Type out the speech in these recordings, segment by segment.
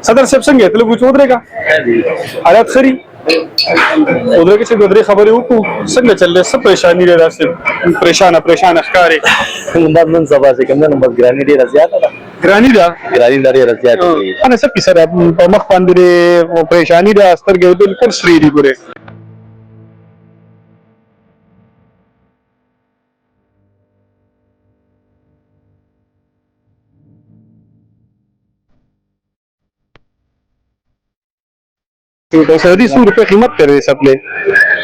صدر صاحب څنګه ته لږ ودرېږه حالات ښه دي ودرېږه چې دوه درې خبرې وکړو څنګه چل دی څه پریشاني دی داسې پریشانه ښکارې بس نن سبا چې کوم نه بس ګراني ډېره زیاته ده ګراني ده ډېره زیاته ده نه څه کیسه ده په مخ باندې پریشاني ده سترګې بالکل سرې دي ګورې سعودي 100 روپے قیمت کړی سپلې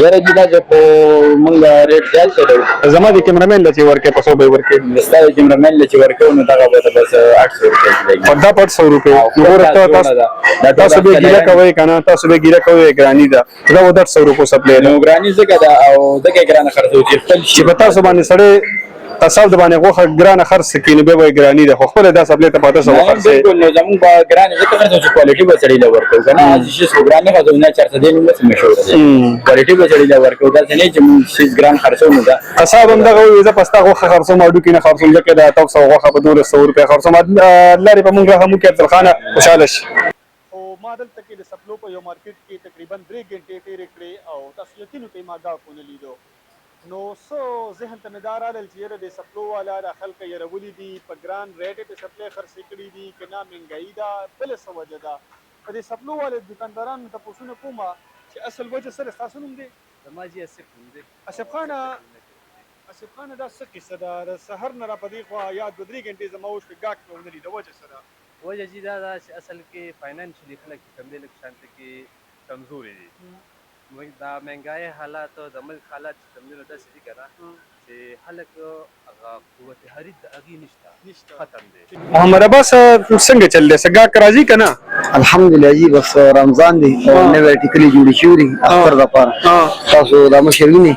یاره چې دا چې په موږ ریټ زیات کړو زما د کیمرامین لچې ورکې په 100 به ورکې ستا د کیمرامین لچې ورکو نو دغه به بس 800 روپۍ کېږي دا 800 روپۍ تاسو به ګیره کوئ کنه تاسو به ګیره کوئ ګرانی ده دا 800 روپۍ سپلې نو ګرانی ځکه دا او دغه ګرانه خرڅو چې خپل چې په تاسو باندې سړی تصاوب د باندې غوخه ګرانه خرڅ کینې به وای ګرانی ده خو خپل دا سپلې ته پاته سو خرڅ بالکل نو زموږ با ګرانه ځکه خرڅو چې کوالټي به سړی لور کوي کنه چې څو ګرانه خرڅو نه 400 دې نو مشهور ده کوالټي به سړی لور کوي دا نه چې موږ 6 ګرام خرڅو نه دا تصاوب هم دغه وي زه پستا غوخه خرڅو ما ډو کې نه خرڅو ځکه دا تاسو غوخه په 200 روپۍ خرڅو ما لاري په موږ هم کې تلخانه خوشاله شي او ما دلته کې د سپلو په یو مارکیټ کې تقریبا 3 غنټې تیرې کړې او تاسو یقین کوئ ما دا کو نه لیدو نو سو ذهن ته مدار آل چې د سپلو والا د خلک یې رولې دي په ګران ریټ په سپلې خرڅ کړي دي کنا منګای دا بل څه وجه ده په دې سپلو والے دکاندارانو ته پوښتنه کوم چې اصل وجه سره تاسو نوم دی زماجي اسف نوم دی اسف خان دا څه کیسه ده د سحر نه را پدې خو یا 2-3 غنټې زما وش په گاک په ونلې د وجه سره وجه چې دا چې اصل کې فاینانشلی خلک کم دي لکه شانته کې کمزوري دي موږ دا مهنګای حالات او د ملک حالات چې کوم نه داسې دي کنه چې خلک هغه قوت خرید د اغي نشته ختم دي محمد عباس څنګه چل دی سګا راضي کنه الحمدلله جی بس رمضان دی نوې ټیکلي جوړی شوري اختر د پاره تاسو د مشرینه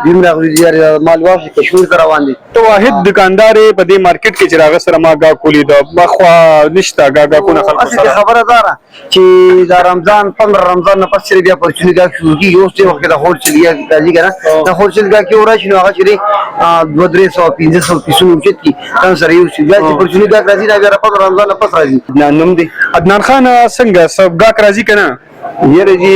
دیم راغلي دي مال واشه کشمیر ته روان دي تو واحد دکاندار په دې مارکیټ کې چراغ سره ما گا کولی دا مخوا نشتا گا کو نه خلک سره خبره دارا چې دا رمضان 15 رمضان نه پس بیا پرچونی دا شروع کی یو څه وخت د هول چلیه راځي کنه دا هول چلیه کې ورا شنو هغه چې 200-300 پیسو چې کی تاسو سره یو چې بیا پرچونی دا راځي دا بیا 15 رمضان نه پس راځي نوم دی عدنان خان څنګه سب گا راځي کنه یره جی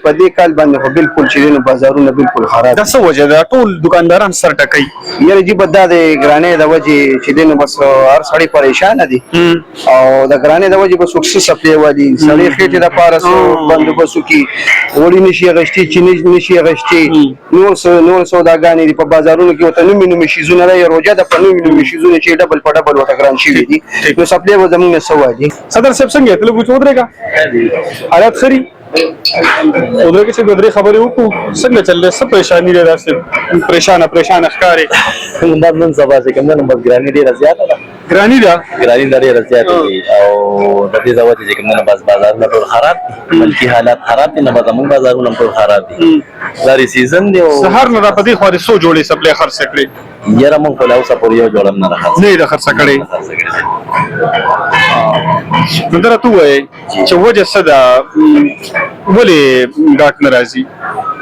په دې کال باندې خو بالکل چې نو بازارونه بالکل خراب دا څه وجه ده ټول دکانداران سر ټکای یره جی بدا د ګرانې د وجه چې دنه بس هر سړی پریشان دي او د ګرانې د وجه بس وکس سپلې ودی سړی خېټه د پارسو بندوبسو کی وړي نشي غشتي چې نشي غشتي نور سوداګانې په بازارونو کې وته نومینو شیزونه لري روجه د پنو نومینو شیزونه چې ډبل په ډبل وته ګران شي دي نو سپلې و زمونږ سوادي صدر صاحب څنګه ته لږ ودرېږه حالات خري ودرېږه چې دوه درې خبرې وکړو څنګه چل دی څه پریشاني دی داسې پریشانه ښکارې بس نن سبا چې کوم نه بس ګراني ډېره زیاته ده ګراني ده ډېره زیاته دي او د دې د وجې چې کوم نه بس بازارونه ټول خراب دي ملکي حالات خراب دي نه به زموږ بازارونه ټول خراب دي لاري سیزن دی او سهار نه را پدې خو د 100 جوړې سپلې خرڅ کړې یاره مونږ خو له اوسه پورې یو جوړه نه راخلو نه د خرڅ کړې نو درته وایي چې وجه څه ده ولې ګاټ نه راځي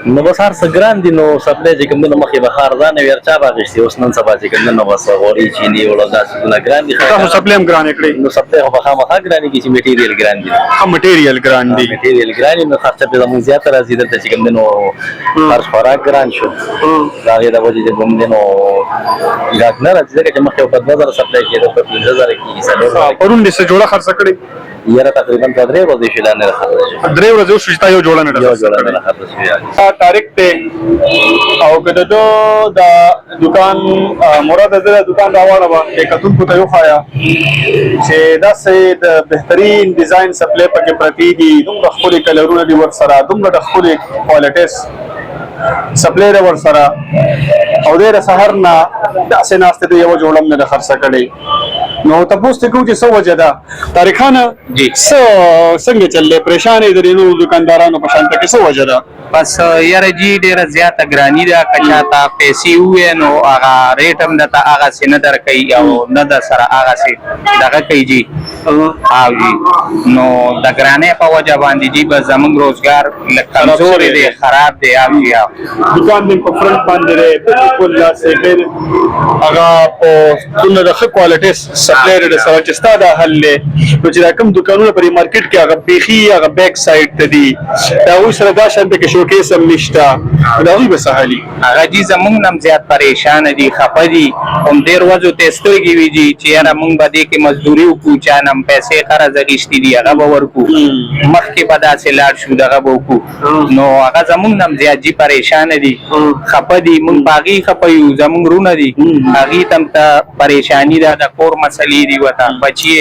نو بس هر څه ګران دي نو سپلې چې کوم نه مخې به خاردانه ورچا باغشتي اوس نن سبا چې کوم نه بس غوري چيني ولا داسې نه ګران دي تاسو سپلې هم ګران کړې نو سپلې خو خامخا ګران دي چې میټیریل ګران دي میټیریل ګران دي نو خرڅه په زموږ زیاته راځي دلته چې کوم نو هر خوراک ګران شو دا غي د وجې چې کوم نو ګاټ نه راځي چې مخې په 2000 سپلې کې د 15000 کې حساب پرون دې څه جوړه خرڅ کړې یاره تقریبا 3 ورځې شیدان نه راخلل 3 ورځې شو چې یو جوړه نه راخلل تاریخ ته او کده دا دکان مراد زره دکان راوړه و کتون کو ته یو خایا چې دا سه د بهترین ډیزاین سپلې پکې پرتی دي دومره خپل کلرونه دي ور سره دومره د خپل کوالټیز سپلې ور سره او ډېر سحر نه داسې ناشته دی یو جوړم نه خرڅه کړي نو تاسو ته کوم چې څه وجه ده طارق خان جی څنګه چلې پریشان دي نو دکاندارانو په شان ته څه وجه ده بس یاره جی ډیره زیاته ګرانی ده کچاته پیسې وې نو هغه ریټ هم دته هغه سینه در کوي او نه د سره هغه سي دغه کوي جی او جی نو د ګرانې په وجه باندې جی بس زموږ روزګار کمزور دی خراب دی او جی دکان دې په فرنٹ باندې بالکل لا سه هغه په څونه د کوالټي کلیئر سره چې ستا دا حل دی نو چې دا کوم دکانونه په مارکیټ کې هغه بیخي هغه بیک سایډ ته دي دا هغوی سره دا شان کې شوکیس هم نشته د هغوی به څه حل وي؟ هغه جي زمونږ نه هم زیات پریشانه دي خفه دي هم ډېر ورځو ته سترګې وي جي چې یاره مونږ به دې کې مزدوري وکړو چا نه هم پیسې قرض اخیستي دي هغه به ورکړو مخکې به داسې لاړ شو دغه به وکړو نو هغه زمونږ نه هم زیات جي پریشانه دي خفه دي مونږ په هغې خفه یو زمونږ رونه دي هغې ته هم ته پریشاني ده د کور مسلې دي ورته بچي